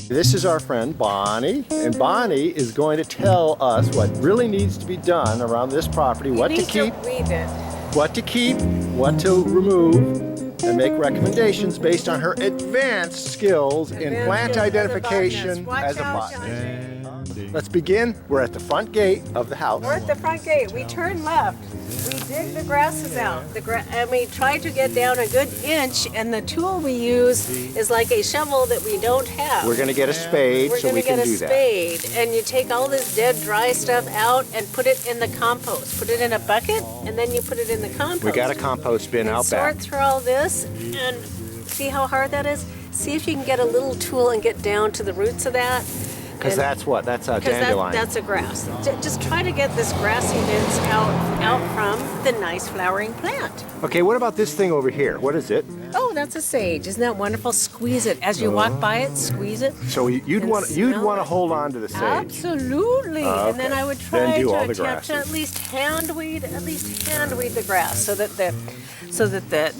This is our friend Bonnie, and Bonnie is going to tell us what really needs to be done around this property, what to keep, what to remove, and make recommendations based on her advanced skills in plant identification as a botanist. Let's begin. We're at the front gate of the house. We're at the front gate. We turn left. We dig the grasses out. And we try to get down a good inch, and the tool we use is like a shovel that we don't have. We're going to get a spade so we can do that. We're going to get a spade, and you take all this dead, dry stuff out and put it in the compost. Put it in a bucket, and then you put it in the compost. We got a compost bin out back. Sort through all this, and see how hard that is? See if you can get a little tool and get down to the roots of that. Because that's what? That's a dandelion. That's a grass. Just try to get this grassiness out from the nice flowering plant. Okay, what about this thing over here? What is it? Oh, that's a sage. Isn't that wonderful? Squeeze it. As you walk by it, squeeze it. So you'd want to hold on to the sage. Absolutely. Okay. And then I would try to attempt grasses. to at least hand weed the grass so that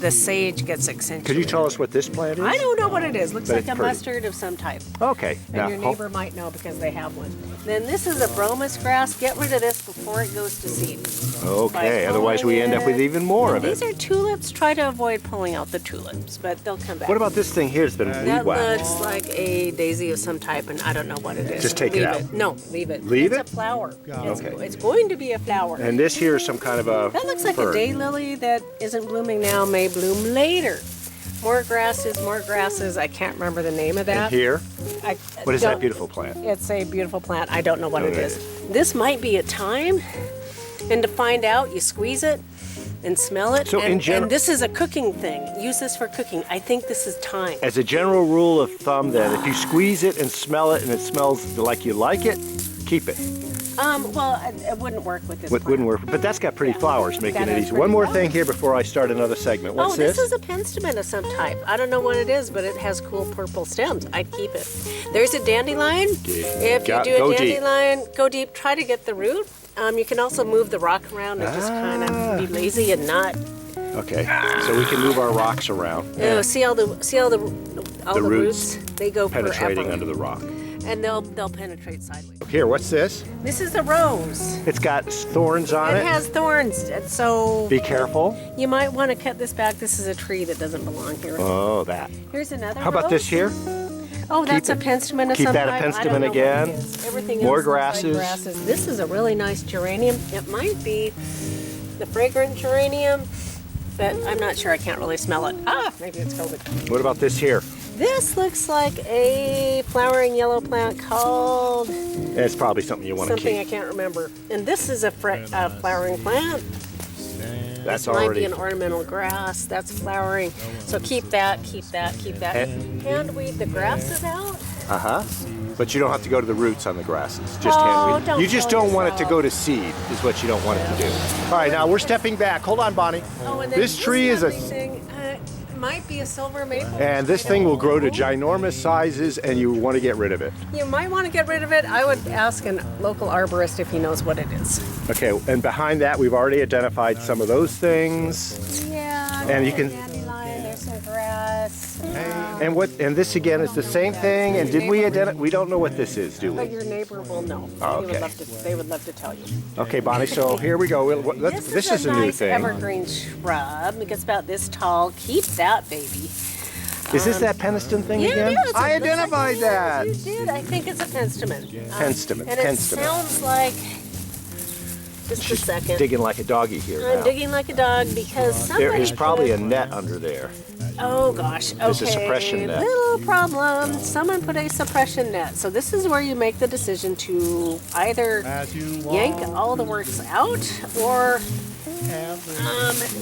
the sage gets accentuated. Could you tell us what this plant is? I don't know what it is. Looks But like it's a pretty. mustard of some type. Okay. And your neighbor might know because they have one. Then this is a bromus grass. Get rid of this before it goes to seed. Okay, otherwise we end up with even more of it. These are tulips. Try to avoid pulling out the tulips, but they'll come back. What about this thing here that's been that? weed whacked? Looks like a daisy of some type, and I don't know what it is. Just take it out. No, leave it. Leave it's it? a flower. Okay. It's going to be a flower. And this here is some kind of a That looks like fern. a daylily that isn't blooming now, may bloom later. More grasses. I can't remember the name of that. And here? What is that beautiful plant? It's a beautiful plant. I don't know what it is. This might be a thyme. And to find out, you squeeze it and smell it. So and this is a cooking thing. Use this for cooking. I think this is thyme. As a general rule of thumb then, if you squeeze it and smell it and it smells like you like it, keep it. Well, it wouldn't work with this plant. Wouldn't work, but that's got pretty flowers, making That it is easy. pretty One more flowers. thing here before I start another segment. What's this is a penstemon of some type. I don't know what it is, but it has cool purple stems. I'd keep it. There's a dandelion. If you do a dandelion, go deep. Try to get the root. You can also move the rock around and just kind of be lazy and not. Okay, so we can move our rocks around. Yeah. See all the roots. They go penetrating forever. under the rock. And they'll penetrate sideways. Here, what's this? This is a rose. It's got thorns on it. It has thorns, so Be careful. you might want to cut this back. This is a tree that doesn't belong here. Oh, that. Here's another. How about rose. this here? Oh, that's a penstemon of Keep some that a type. I penstemon don't know again. what it is. Everything More else looks like grasses. grasses. This is a really nice geranium. It might be the fragrant geranium, but I'm not sure. I can't really smell it. Maybe it's COVID. What about this here? This looks like a flowering yellow plant called It's probably something you want to something I keep. can't remember. And this is a flowering plant. That's This might already. be an ornamental grass. That's flowering. So keep that. Hand weed the grasses out. But you don't have to go to the roots on the grasses. Just hand weed. don't You just kill don't want it to yourself. go to seed, is what you don't want it to do. All right, now we're stepping back. Hold on, Bonnie. Oh, and then This tree is a. lovely thing, might be a silver maple. And this thing will grow to ginormous sizes, and you want to get rid of it. You might want to get rid of it. I would ask a local arborist if he knows what it is. Okay, and behind that, we've already identified some of those things. Yeah. And you can- Dandelion, there's some grass. And this again is the same thing. And did we identify? We don't know what this is, do But we? your neighbor will know. Oh, They okay. would love to tell you. Okay, Bonnie. So here we go. This is a new nice thing. evergreen shrub. It gets about this tall. Keep that, baby. Is this that Peniston thing Yeah, again? it is. I It looks like identified it is. that. You did. I think it's a penstemon. Penstemon, And it penstemon. sounds like. Just a second. Digging like a doggy here I'm now. digging like a dog because somebody There is probably a put- net under there. Oh gosh. Okay. There's a suppression net. Little problem. Someone put a suppression net. So this is where you make the decision to either yank all the works out or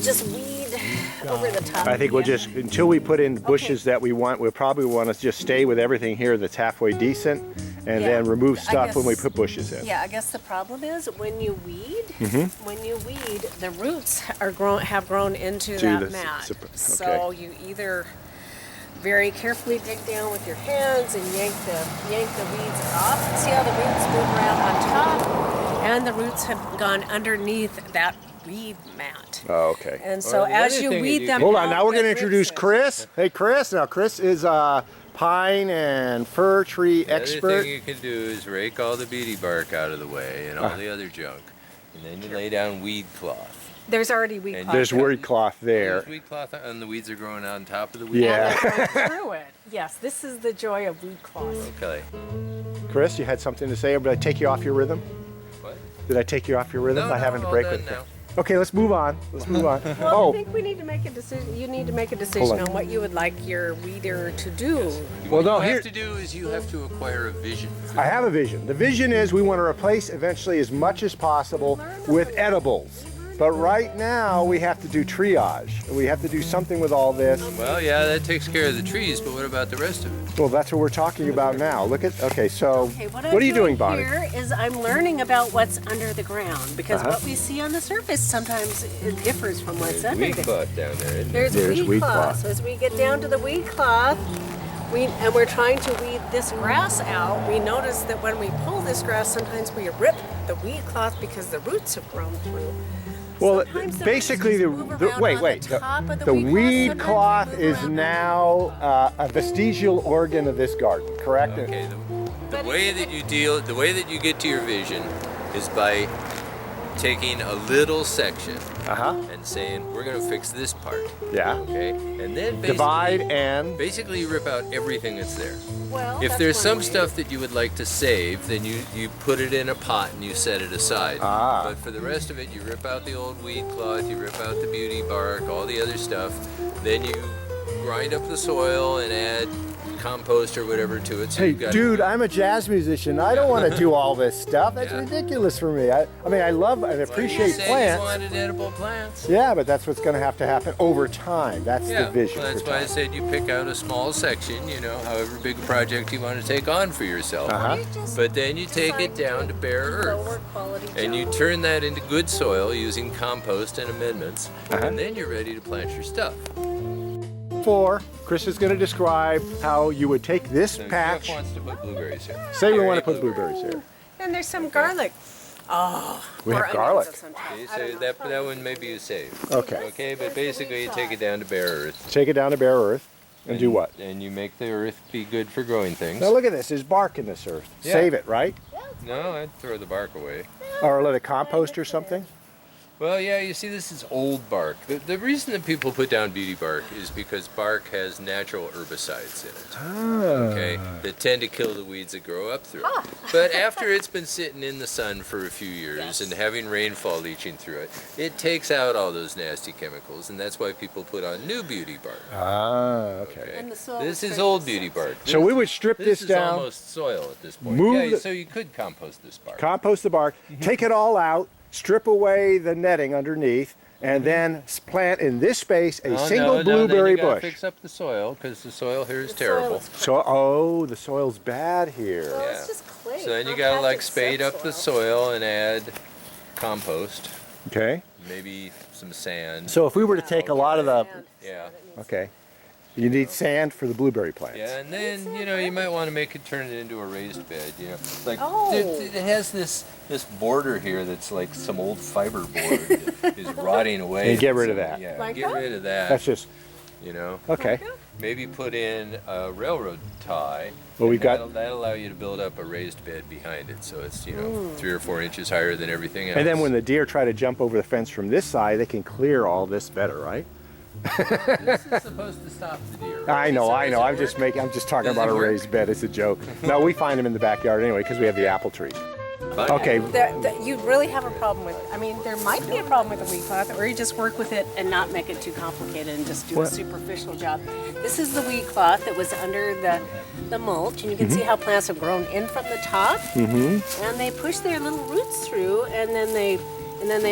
just weed over the top. I think we'll just, until we put in bushes that we want, we'll probably want to just stay with everything here that's halfway decent, and Yeah, then remove I stuff when we guess- put bushes in. Yeah, I guess the problem is when you weed, Mm-hmm. the roots have grown into To that the mat. okay. So you either very carefully dig down with your hands and yank the weeds off. See how the roots move around on top, and the roots have gone underneath that weed mat. Oh, okay. And so Well, the as other you thing that weed you them can- Hold on, out, now we're going to it introduce rips it. Chris. Hey, Chris. Now, Chris is a pine and fir tree The other expert. thing you can do is rake all the beauty bark out of the way and all the other junk. And then you lay down weed cloth. There's already weed And cloth. There's weed cloth there. There's weed cloth and the weeds are growing on top of the weed. Yeah. And they're going through it. Yes, this is the joy of weed cloth. Okay. Chris, you had something to say, or did I take you off your rhythm? What? Did I take you off your rhythm No, by having no, to all break done with now. Okay, let's move on. Let's move on. Well, I Oh, think we need to make a decision. You need to make a decision on. on what you would like your weeder to do. well, What no, you here, have to do is you have to acquire a vision. I have a vision. The vision is we want to replace eventually as much as possible with edibles. But right now we have to do triage. We have to do something with all this. Well, yeah, that takes care of the trees, but what about the rest of it? Well, that's what we're talking about now. Look at, okay, so Okay, what I'm are you doing, Bonnie? Here is I'm learning about what's under the ground because Uh-huh. what we see on the surface sometimes it differs from what's under Weed there. cloth down there, isn't there? There's There's weed weed cloth. cloth. So as we get down to the weed cloth, and we're trying to weed this grass out, we notice that when we pull this grass, sometimes we rip the weed cloth because the roots have grown through. Well, Sometimes the basically, roots move around wait, on wait. the top of The weed weed sometimes cloth move is around now a vestigial organ of this garden, correct? Okay, But the way that you deal, the way that you get to your vision is by taking a little section Uh-huh. and saying, we're going to fix this part, Yeah. okay? And then basically, Divide and basically you rip out everything that's there. Well, If that's there's one some way. stuff that you would like to save, then you put it in a pot and you set it aside. Ah. But for the rest of it, you rip out the old weed cloth, you rip out the beauty bark, all the other stuff. Then you grind up the soil and add compost or whatever to it. So hey, you've got dude, I'm a jazz musician. I don't want to do all this stuff. That's Yeah. ridiculous for me. I mean, I love and appreciate you said plants. You wanted edible plants. Yeah, but that's what's going to have to happen over time. That's Yeah, the vision. well, that's for why I time. said you pick out a small section, you know, however big a project you want to take on for yourself. Uh-huh. But then you take it down to bare earth. Lower quality And you junk. turn that into good soil using compost and amendments, Uh-huh. and then you're ready to plant your stuff. Chris is going to describe how you would take this Now, patch. Jeff wants to put blueberries here. Say we Here, want to hey, put blueberries here. And there's some garlic. Oh, We or have onions garlic. of some Okay, type. you I don't say know. that one maybe you save. Okay. Okay, but basically you take it down to bare earth. Take it down to bare earth and do what? And you make the earth be good for growing things. Now look at this. There's bark in this earth. Yeah. Save it, right? No, I'd throw the bark away. Or let it compost or something. Well, yeah, you see, this is old bark. The reason that people put down beauty bark is because bark has natural herbicides in it. Okay, that tend to kill the weeds that grow up through it. But after it's been sitting in the sun for a few years Yes. and having rainfall leaching through it, it takes out all those nasty chemicals, and that's why people put on new beauty bark. Okay. Okay, And the soil this is is very old decent. beauty bark. So we would strip this is down, almost soil at this point. Move Yeah, the- so you could compost this bark. compost the bark, take it all out, strip away the netting underneath, and then plant in this space a single blueberry then you gotta bush. fix up the soil because the soil here is The soil terrible. is- So, oh, the soil's bad here. Well, Yeah. it's just clay. So then you gotta like compacted spade up the subsoil. soil and add compost, Okay. maybe some sand. So if we were to take a lot of the, Sand. Yeah. okay, you need sand for the blueberry plants. Yeah, and then you might want to make it turn it into a raised bed. Like Oh. it has this border here that's like some old fiber board that is rotting away. And get rid of that. Yeah, Like get that? rid of that. That's just okay. Maybe put in a railroad tie. Well, we've and got- that'll allow you to build up a raised bed behind it, so it's 3 or 4 inches higher than everything else. And then when the deer try to jump over the fence from this side, they can clear all this better, right? This is supposed to stop the deer. I know. So I'm does it just work? making. I'm just talking Does about it a work? raised bed. It's a joke. No, we find them in the backyard anyway because we have the apple tree. But- Okay. You really have a problem with. I mean, there might be a problem with the weed cloth, or you just work with it and not make it too complicated and just do What? a superficial job. This is the weed cloth that was under the mulch, and you can see how plants have grown in from the top, and they push their little roots through, and then they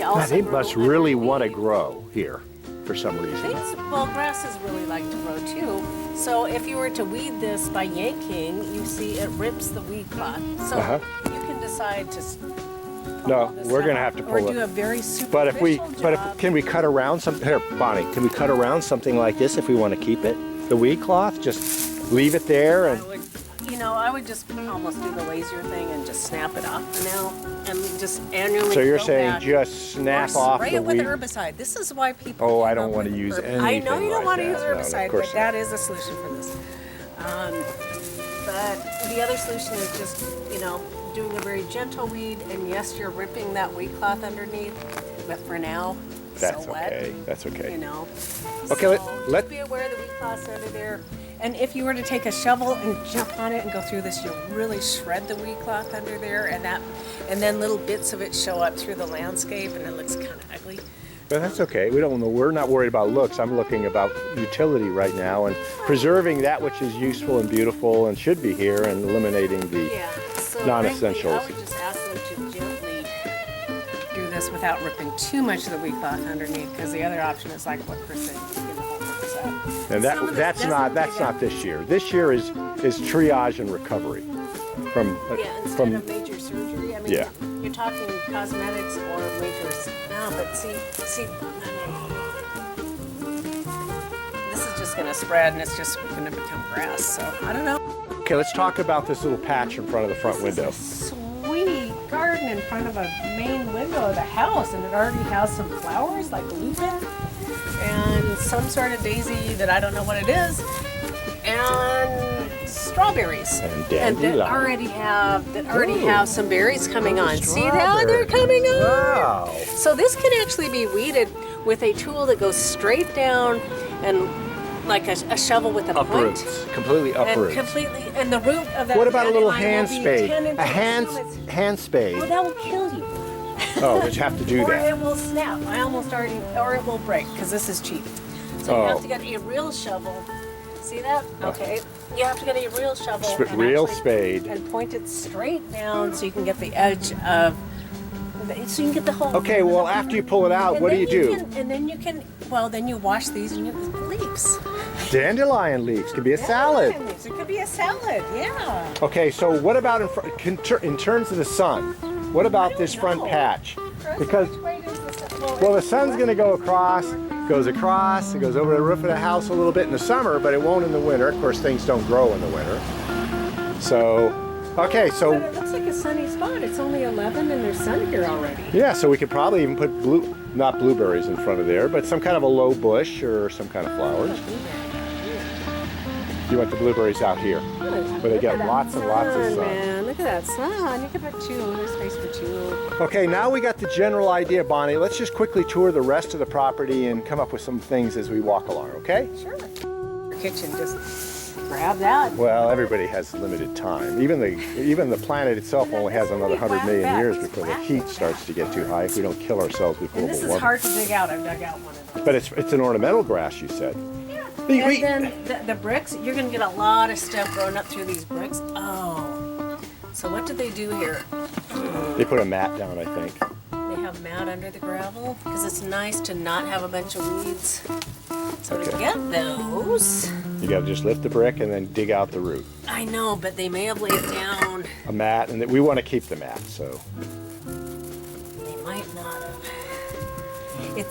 also. God, they grow must really underneath. want to grow here for some reason. Things, well, grasses really like to grow too. So if you were to weed this by yanking, you see it rips the weed cloth. So Uh-huh. you can decide to. Pull No, all this we're gonna out, have to or pull do it. a very But if we, superficial but job. if, can we cut around some? Here, Bonnie, can we cut around something like this if we want to keep it? The weed cloth, just leave it there I and. would, I would just almost do the lazier thing and just snap it off for now. and just annually. So you're go saying back just snap or off spray the it with weed? herbicide. This is why people. Oh, I came don't up want to with use herb- anything I know you don't like want to use that. No, of herbicide, course but not. that is a solution for this. But the other solution is just, doing a very gentle weed, and yes, you're ripping that weed cloth underneath, but for now, That's so what? okay. That's okay. Okay, So let just be aware the weed cloth's under there. And if you were to take a shovel and jump on it and go through this, you'll really shred the weed cloth under there, and then little bits of it show up through the landscape, and it looks kind of ugly. But that's okay. We don't know. We're not worried about looks. I'm looking about utility right now and preserving that which is useful and beautiful and should be here, and eliminating the So non-essentials. frankly, I would just ask them to gently do this without ripping too much of the weed cloth underneath, because the other option is like what percent you get the whole percent. And Some of that's this not doesn't dig this year. This year is triage and recovery from instead of major surgery. I mean, Yeah. you're talking cosmetics or major. No, but see. This is just going to spread, and it's just going to become grass. So I don't know. Okay, let's talk about this little patch in front of the front window. This is a sweet garden in front of a main window of the house, and it already has some flowers like lupin and some sort of daisy that I don't know what it is, and strawberries, And that already have some berries coming on. See that? They're coming on. Wow. So this can actually be weeded with a tool that goes straight down and like a shovel with a point. Uproots. Completely uproots. And the root of that. What about a little dandelion hand will be spade? 10 inches. A hand spade. Well, that will kill you. Oh, but you have to do Or that. it will snap. Or it will break, because this is cheap. So you Oh. have to get a real shovel. See that? Okay. You have to get a real shovel. and Real actually- spade. And point it straight down so you can get the edge of. So you can get the whole. Okay, well, after you pull it out, what do you do? Then you wash these and you get the leaves. Dandelion leaves could be a salad. Dandelion leaves. It could be a salad, yeah. Okay, so what about in terms of the sun? What about this front know. patch? Because well, the sun's going to go across, goes across, it goes over the roof of the house a little bit in the summer, but it won't in the winter. Of course, things don't grow in the winter. So, okay, But so it looks like a sunny spot. It's only 11 and there's sun here already. yeah, so we could probably even put not blueberries in front of there, but some kind of a low bush or some kind of flowers. You want the blueberries out here, where they get lots and lots of sun. Man, look at that sun. You can put two. There's space for two. Okay, now we got the general idea, Bonnie. Let's just quickly tour the rest of the property and come up with some things as we walk along, okay? Sure. Your kitchen, just grab that. Well, everybody has limited time. Even the planet itself only has another 100 million years before the heat starts to get too high if we don't kill ourselves with And global this is warming. hard to dig out. I've dug out one of those. But it's an ornamental grass, you said. And then the bricks, you're going to get a lot of stuff growing up through these bricks. Oh. So what did they do here? They put a mat down, I think. They have mat under the gravel because it's nice to not have a bunch of weeds. So to Okay. get those, You got to just lift the brick and then dig out the root. I know, but they may have laid it down. A mat, and we want to keep the mat, so. They might not have.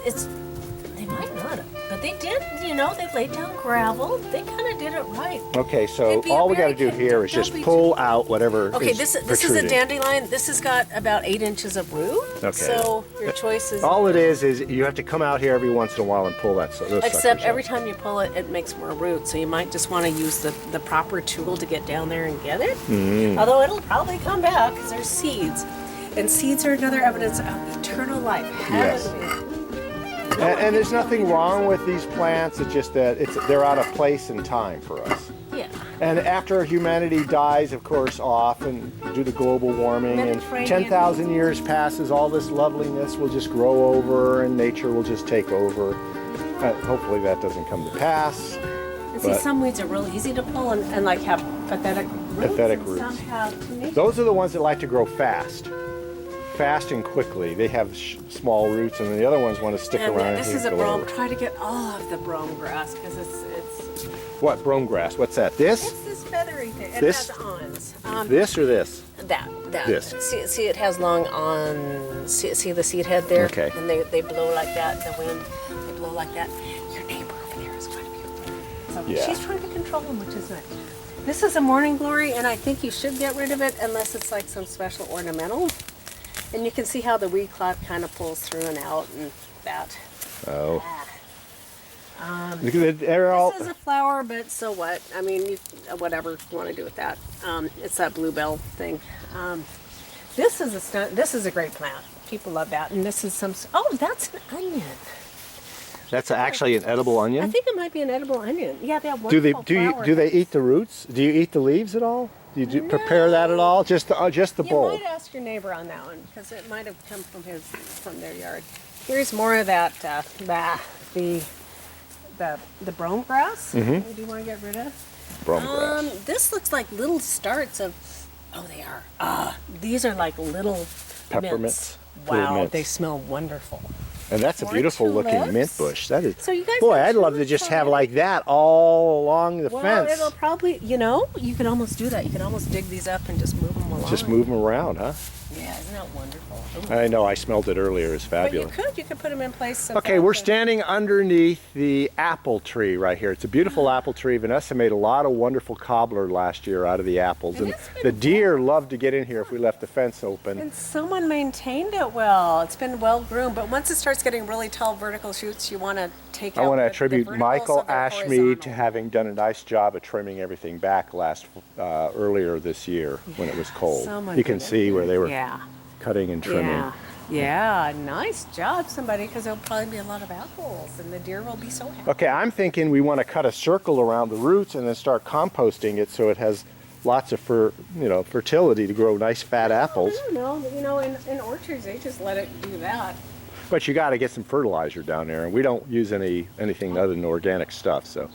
They might not have. But they did, they laid down gravel. They kind of did it right. Okay, so It'd be all we got to very do here is don't just be pull out whatever Okay, is this is a protruding. dandelion. This has got about 8 inches of root. Okay. So your choice is. All it is you have to come out here every once in a while and pull those Except suckers every out. time you pull it, it makes more root. So you might just want to use the proper tool to get down there and get it. Mm. Although it'll probably come back because there's seeds. And seeds are another evidence of eternal life. Yes. And there's nothing wrong with these plants. It's just that they're out of place and time for us. Yeah. And after humanity dies, of course, off and due to global warming, and Mediterranean 10,000 years passes, all this loveliness will just grow over and nature will just take over. Hopefully that doesn't come to pass. And see, But- some weeds are real easy to pull and like have pathetic roots. Pathetic and roots. Some have tenacious. Those are the ones that like to grow fast and quickly. They have small roots, and the other ones want to stick And around. this and is a go brome. over. Try to get all of the brome grass because it's What brome grass? What's that? This? this feathery thing. It This? has awns. This or this? That. This. See, it has long awns. See the seed head there? Okay. And they blow like that. The wind, they blow like that. Your neighbor over there is quite beautiful. So Yeah. she's trying to control them, which is nice. This is a morning glory, and I think you should get rid of it unless it's like some special ornamental. And you can see how the weed cloth kind of pulls through and out and that. Oh. They're all... This is a flower, but so what? I mean, you, whatever you want to do with that. It's that bluebell thing. This is a great plant. People love that. And this is some... Oh, that's an onion. That's actually an edible onion? I think it might be an edible onion. Yeah, they have wonderful flowers. Do they eat the roots? Do you eat the leaves at all? Do you prepare that at all? Just the bulb? You might ask your neighbor on that one, because it might have come from their yard. Here's more of that, the brome grass. Do you want to get rid of? Brome grass. This looks like little starts of, oh, they are. These are like little peppermints. mints. Wow, mints. they smell wonderful. And that's a beautiful looking mint bush. That is. So you guys boy, I'd love to just have like that all along the fence. Well, it'll probably, you can almost do that. You can almost dig these up and just move them along. Just move them around, huh? Yeah, isn't that wonderful? I know, I smelled it earlier. It's fabulous. But you could put them in place. Okay, we're standing underneath the apple tree right here. It's a beautiful apple tree. Vanessa made a lot of wonderful cobbler last year out of the apples. And the deer love to get in here if we left the fence open. And someone maintained it well. It's been well groomed. But once it starts getting really tall vertical shoots, you want to take out I want to the attribute verticals Michael of the Ashmead horizontal. to having done a nice job of trimming everything back earlier this year when it was cold. Someone You can did it. see where they were Yeah. cutting and trimming. Yeah, nice job, somebody, because there'll probably be a lot of apples, and the deer will be so happy. Okay, I'm thinking we want to cut a circle around the roots and then start composting it so it has lots of fertility to grow nice fat apples. I don't know. In orchards, they just let it do that. But you got to get some fertilizer down there, and we don't use anything other than organic stuff. So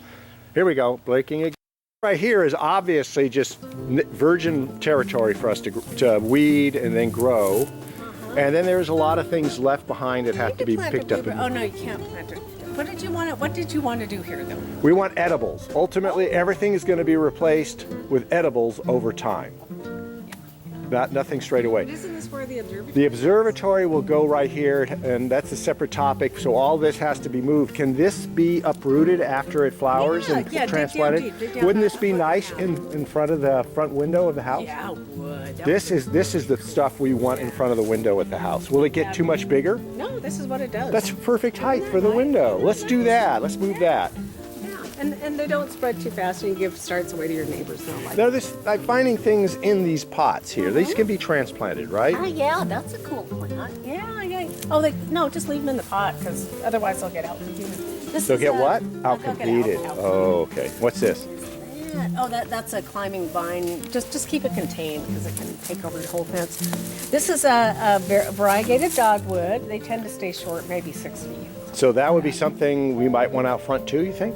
here we go, blaking again. Right here is obviously just virgin territory for us to weed and then grow. And then there's a lot of things left behind that have to be picked up. Oh no, you can't plant it. What did you want to do here, though? We want edibles. Ultimately, everything is going to be replaced with edibles over time. Nothing straight away. But isn't this where the observatory? The observatory will go right here, and that's a separate topic. So all this has to be moved. Can this be uprooted after it flowers and transplanted? Dig down Wouldn't this be nice in front of the front window of the house? Yeah, it would. This is the stuff we want in front of the window at the house. Will it get too much bigger? No, this is what it does. That's perfect height for the window. Let's do that. Let's move that. And they don't spread too fast, and you give starts away to your neighbors. Now, I'm finding things in these pots here. These can be transplanted, right? Oh yeah, that's a cool plant. Yeah. Oh, no, just leave them in the pot, because otherwise they'll get out competed. They'll get what? Out competed. Oh, okay. What's this? Oh, that's a climbing vine. Just keep it contained, because it can take over the whole fence. This is a variegated dogwood. They tend to stay short, maybe 6 feet. So that would be something we might want out front too, you think?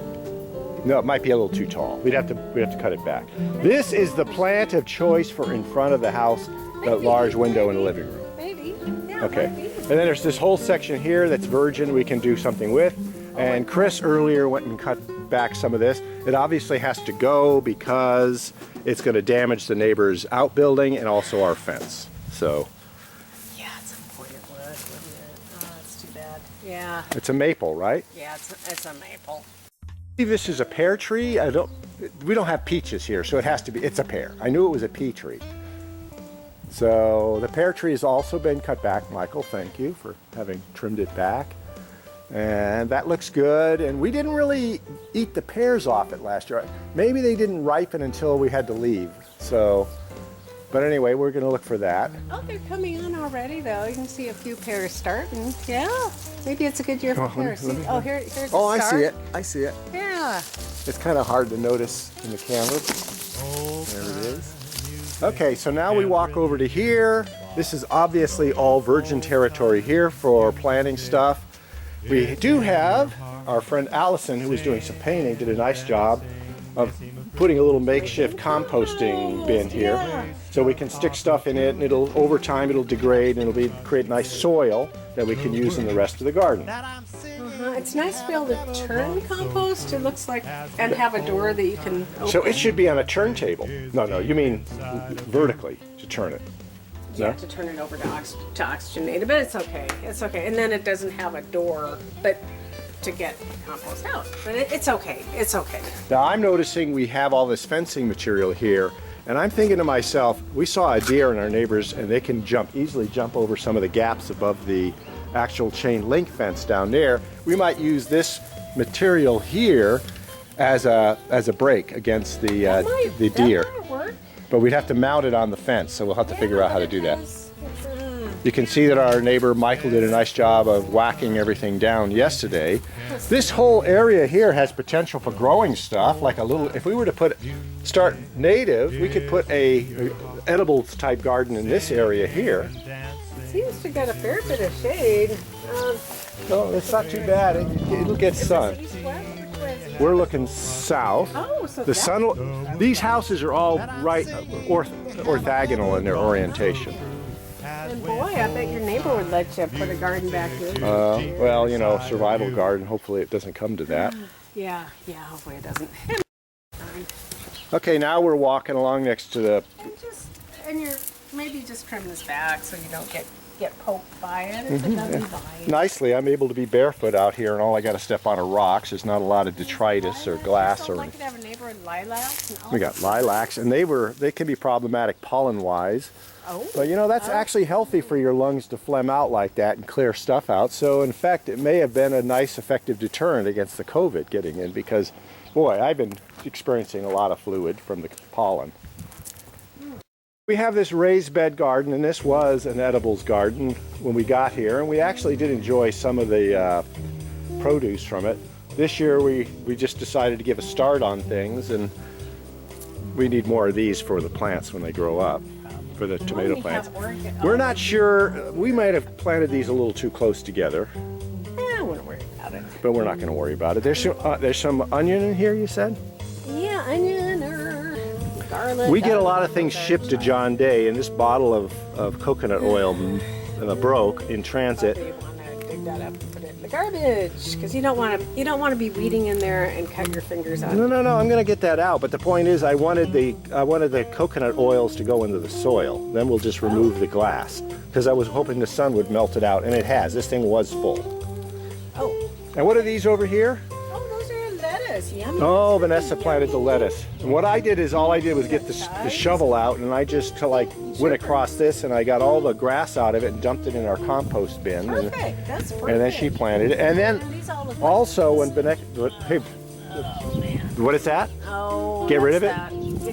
No, it might be a little too tall. We'd have to cut it back. This is the plant of choice for in front of the house, the large window in the living room. Maybe. Yeah, Okay. maybe. And then there's this whole section here that's virgin we can do something with. And Chris earlier went and cut back some of this. It obviously has to go because it's going to damage the neighbor's outbuilding and also our fence. So. Yeah, at some point it would, wouldn't it? Oh, that's too bad. Yeah. It's a maple, right? Yeah, it's a maple. This is a pear tree. We don't have peaches here, so it's a pear. I knew it was a pea tree. So the pear tree has also been cut back. Michael, thank you for having trimmed it back. And that looks good. And we didn't really eat the pears off it last year. Maybe they didn't ripen until we had to leave. So, but anyway, we're going to look for that. Oh, they're coming on already, though. You can see a few pears starting. Yeah, maybe it's a good year for pears. Here's a Oh, I start. see it. I see it. Yeah. It's kind of hard to notice in the camera. There it is. Okay, so now we walk over to here. This is obviously all virgin territory here for planting stuff. We do have our friend Allison, who was doing some painting, did a nice job of putting a little makeshift composting bin here. So we can stick stuff in it, and over time it'll degrade and it'll create nice soil that we can use in the rest of the garden. It's nice to be able to turn compost, it looks like, and have a door that you can open. So it should be on a turntable. No, you mean vertically to turn it. You have to turn it over to oxygenate it, but it's okay. It's okay. And then it doesn't have a door, but to get compost out. But it's okay. It's okay. Now I'm noticing we have all this fencing material here. And I'm thinking to myself, we saw a deer in our neighbors and they can easily jump over some of the gaps above the actual chain link fence down there. We might use this material here as a break against the deer. That might work. But we'd have to mount it on the fence, so we'll have to figure out how to do that. You can see that our neighbor Michael did a nice job of whacking everything down yesterday. This whole area here has potential for growing stuff, like a little, if we were to start native, we could put a edible type garden in this area here. Seems to get a fair bit of shade. No, it's not too bad. It'll get sun. We're looking south. Oh, so the sun. These houses are all right orthogonal in their orientation. And boy, I bet your neighbor would let you put a garden back here. Well, you know, survival garden. Hopefully, it doesn't come to that. Yeah, hopefully it doesn't. Okay, now we're walking along next to the. And you're maybe just trim this back so you don't get poked by it. It's a lovely vine. Nicely, I'm able to be barefoot out here, and all I got to step on are rocks. There's not a lot of detritus or glass or. I could have a neighbor with lilacs. We got lilacs, and they can be problematic pollen-wise. Oh. But you know, that's actually healthy for your lungs to phlegm out like that and clear stuff out. So in fact, it may have been a nice effective deterrent against the COVID getting in, because boy, I've been experiencing a lot of fluid from the pollen. We have this raised bed garden, and this was an edibles garden when we got here, and we actually did enjoy some of the produce from it. This year we just decided to give a start on things, and we need more of these for the plants when they grow up. For the tomato plants. We're not sure. We might have planted these a little too close together. I wouldn't worry about it. But we're not going to worry about it. There's some onion in here, you said? Yeah, onion or garlic. We get a lot of things shipped to John Day, and this bottle of coconut oil broke in transit. You want to dig that up and put it in the garbage, because you don't want to be weeding in there and cut your fingers out. No, I'm going to get that out. But the point is, I wanted the coconut oils to go into the soil. Then we'll just remove the glass, because I was hoping the sun would melt it out, and it has. This thing was full. Oh. And what are these over here? Oh, those are lettuce. Yummy. Oh, Vanessa planted the lettuce. And what I did is, all I did was get the shovel out, and I just went across this, and I got all the grass out of it and dumped it in our compost bin. Perfect. That's perfect. And then she planted it. And then also when Vanessa, hey, what is that? Oh, get rid of it?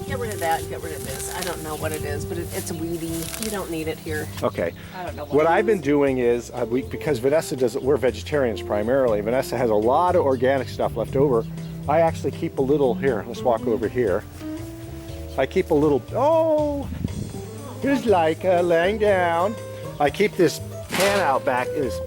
Get rid of that. Get rid of this. I don't know what it is, but it's weedy. You don't need it here. Okay. I don't know what I've been doing is, because Vanessa we're vegetarians primarily. Vanessa has a lot of organic stuff left over. I actually keep a little, here, let's walk over here. I keep a little, here's Laika laying down. I keep this pan out back, this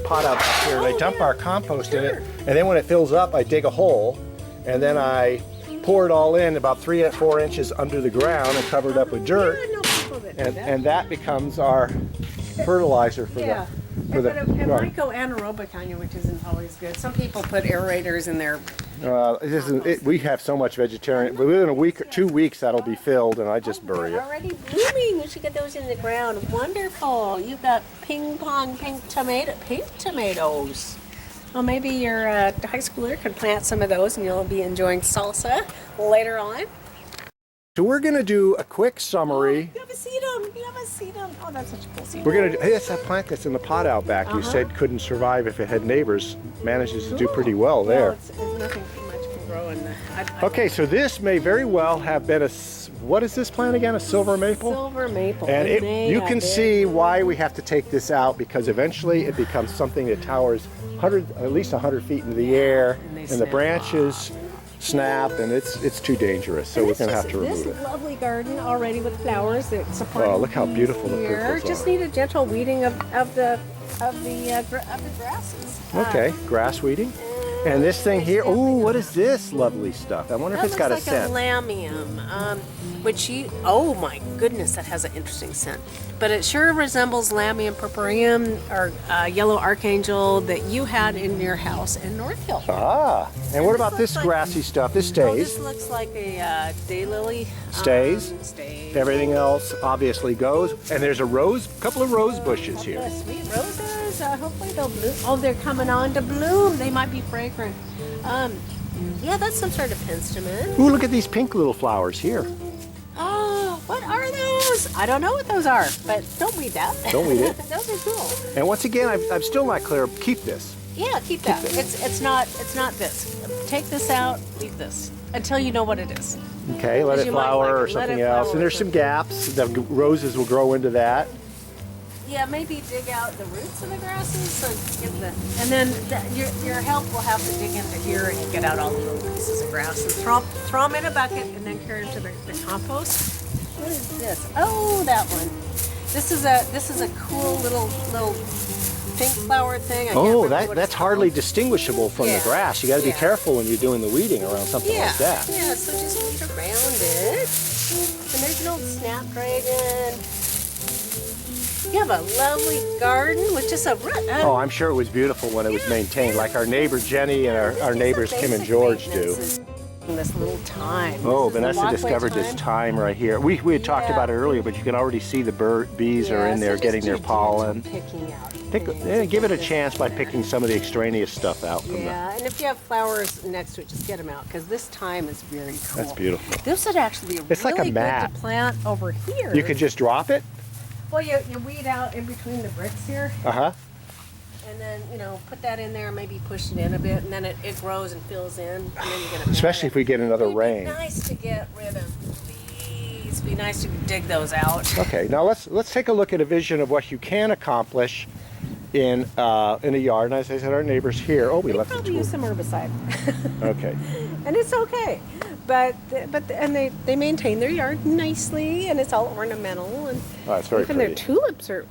pot out back here, and I dump our compost in it. And then when it fills up, I dig a hole, and then I pour it all in about 3 to 4 inches under the ground and cover it up with dirt. And that becomes our fertilizer for the it might go anaerobic on you, which isn't always good. Some people put aerators in their. We have so much vegetarian. Within a week or 2 weeks, that'll be filled, and I just bury it. They're already blooming. You should get those in the ground. Wonderful. You've got ping tomatoes. Well, maybe your high schooler could plant some of those, and you'll be enjoying salsa later on. So we're going to do a quick summary. You have a sedum. Oh, that's such a cool sedum. We're going to do, hey, that's that plant that's in the pot out back. You said couldn't survive if it had neighbors. Manages to do pretty well there. It's nothing too much can grow in the. Okay, so this may very well have been what is this plant again? A silver maple? Silver maple. And you can see why we have to take this out, because eventually it becomes something that towers at least 100 feet into the air, and the branches snap, and it's too dangerous. So we're going to have to remove it. This lovely garden already with flowers that support. Oh, look how beautiful the purples are. Just need a gentle weeding of the grasses. Okay, grass weeding. And this thing here, ooh, what is this lovely stuff? I wonder if it's got a scent. That looks like a lamium, oh my goodness, that has an interesting scent. But it sure resembles lamium purpureum or yellow archangel that you had in your house in North Hill. Ah, and what about this grassy stuff? This stays. Oh, this looks like a daylily. Stays. Stays. Everything else obviously goes. And there's a couple of rose bushes here. Sweet roses. Hopefully they'll bloom. Oh, they're coming on to bloom. They might be fragrant. Yeah, that's some sort of penstemon. Ooh, look at these pink little flowers here. Oh, What are those? I don't know what those are, but don't weed that. Don't weed it. Those are cool. And once again, I'm still not clear. Keep this. Yeah, keep that. It's not this. Take this out, leave this until you know what it is. Okay, let it flower or something else. And there's some gaps. The roses will grow into that. Yeah, maybe dig out the roots of the grasses. So give and then your help will have to dig into here and get out all the little pieces of grass and throw them in a bucket and then carry them to the compost. What is this? Oh, that one. This is a cool little pink flower thing. That's hardly distinguishable from the grass. You got to be careful when you're doing the weeding around something like that. Yeah, so just weed around it. And there's an old snapdragon. You have a lovely garden with just a oh, I'm sure it was beautiful when it was maintained, like our neighbor Jenny and our neighbors Kim and George do. This little thyme. Oh, Vanessa discovered this thyme right here. We had talked about it earlier, but you can already see the bees are in there getting their pollen. Give it a chance by picking some of the extraneous stuff out. And if you have flowers next to it, just get them out, because this thyme is very cool. That's beautiful. This would actually be it's really like a mat. good to plant over here. You could just drop it? Well, you weed out in between the bricks here. Uh-huh. And then, put that in there, maybe push it in a bit, and then it grows and fills in, and then you get especially if we get another rain. It'd be nice to get rid of these. It'd be nice to dig those out. Okay, now let's take a look at a vision of what you can accomplish in a yard. And as I said, our neighbors here. Oh, we left the tool. Probably use some herbicide. Okay. And it's okay, but they maintain their yard nicely, and it's all ornamental, and it's very even pretty. their tulips are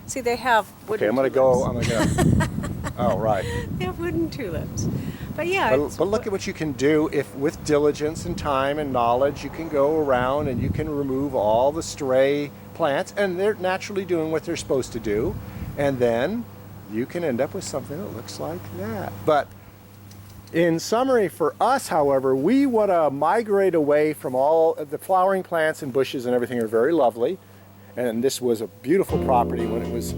See, they have wooden. Okay, I'm gonna. Oh, right. They have wooden tulips, but yeah. But look at what you can do if, with diligence and time and knowledge, you can go around and you can remove all the stray plants, and they're naturally doing what they're supposed to do, and then you can end up with something that looks like that. But in summary, for us, however, we want to migrate away from all of the flowering plants and bushes, and everything are very lovely. And this was a beautiful property when it was,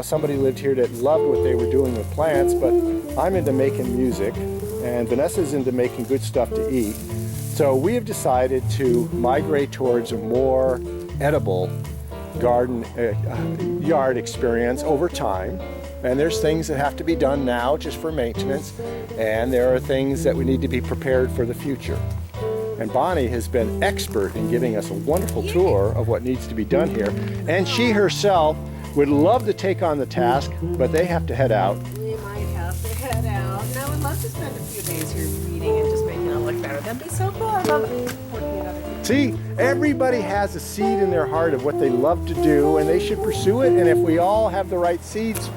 somebody lived here that loved what they were doing with plants, but I'm into making music, and Vanessa's into making good stuff to eat. So we have decided to migrate towards a more edible garden yard experience over time. And there's things that have to be done now just for maintenance, and there are things that we need to be prepared for the future. And Bonnie has been expert in giving us a wonderful tour of what needs to be done here. And she herself would love to take on the task, but they have to head out. We might have to head out. And I would love to spend a few days here reading and just making it look better. That'd be so cool. I love it. Working at other people. See, everybody has a seed in their heart of what they love to do, and they should pursue it. And if we all have the right seeds,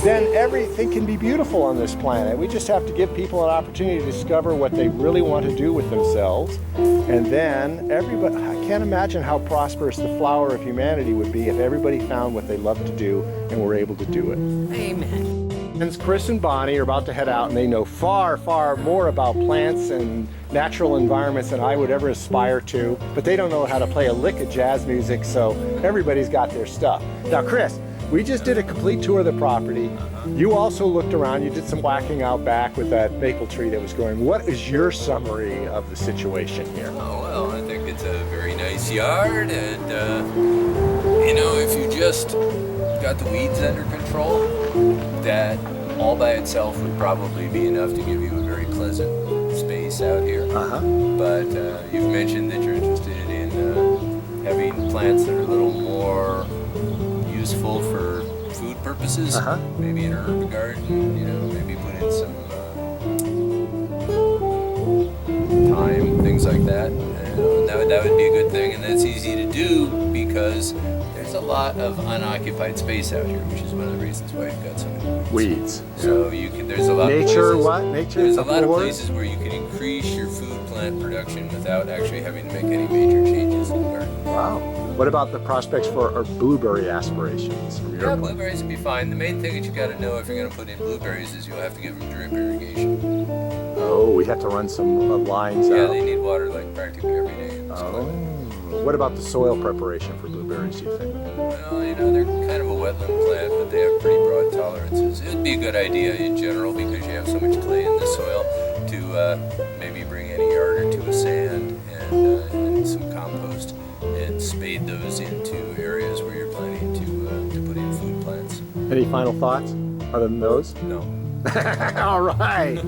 then everything can be beautiful on this planet. We just have to give people an opportunity to discover what they really want to do with themselves. And then everybody, I can't imagine how prosperous the flower of humanity would be if everybody found what they love to do and were able to do it. Amen. And Chris and Bonnie are about to head out, and they know far, far more about plants and natural environments than I would ever aspire to, but they don't know how to play a lick of jazz music, so everybody's got their stuff. Now, Chris, we just did a complete tour of the property. You also looked around, you did some whacking out back with that maple tree that was growing. What is your summary of the situation here? Oh, well, I think it's a very nice yard, and, if you just got the weeds under control, that all by itself would probably be enough to give you a very pleasant space out here. But you've mentioned that you're interested in having plants that are a little more useful for food purposes. Maybe an herb garden, maybe put in some thyme, things like that. That would be a good thing, and that's easy to do because there's a lot of unoccupied space out here, which is one of the reasons why you've got so many weeds. So there's a lot of places, There's a lot of places where you can increase your food plant production without actually having to make any major changes in the garden. Wow. What about the prospects for our blueberry aspirations? Yeah, blueberries would be fine. The main thing that you got to know if you're going to put in blueberries is you'll have to give them drip irrigation. Oh, we have to run some lines out. Yeah, they need water like practically every day in this climate. What about the soil preparation for blueberries, do you think? Well, they're kind of a wetland plant, but they have pretty broad tolerances. It would be a good idea in general because you have so much clay in the soil to maybe bring in a yard or two of sand and some compost fade those into areas where you're planning to put in food plants. Any final thoughts other than those? No. All right.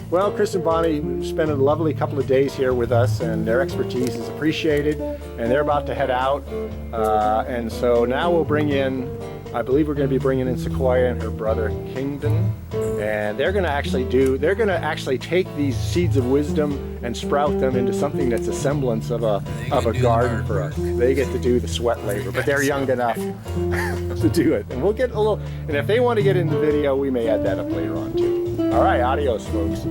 Well, Chris and Bonnie spent a lovely couple of days here with us, and their expertise is appreciated, and they're about to head out. And so now we'll bring in, I believe we're going to be bringing in Sequoia and her brother Kingdon, and they're going to actually take these seeds of wisdom and sprout them into something that's a semblance of a garden for us. They get to do the sweat labor, but they're young enough to do it. And we'll get a little, and if they want to get in the video, we may add that up later on too. All right, adios, folks.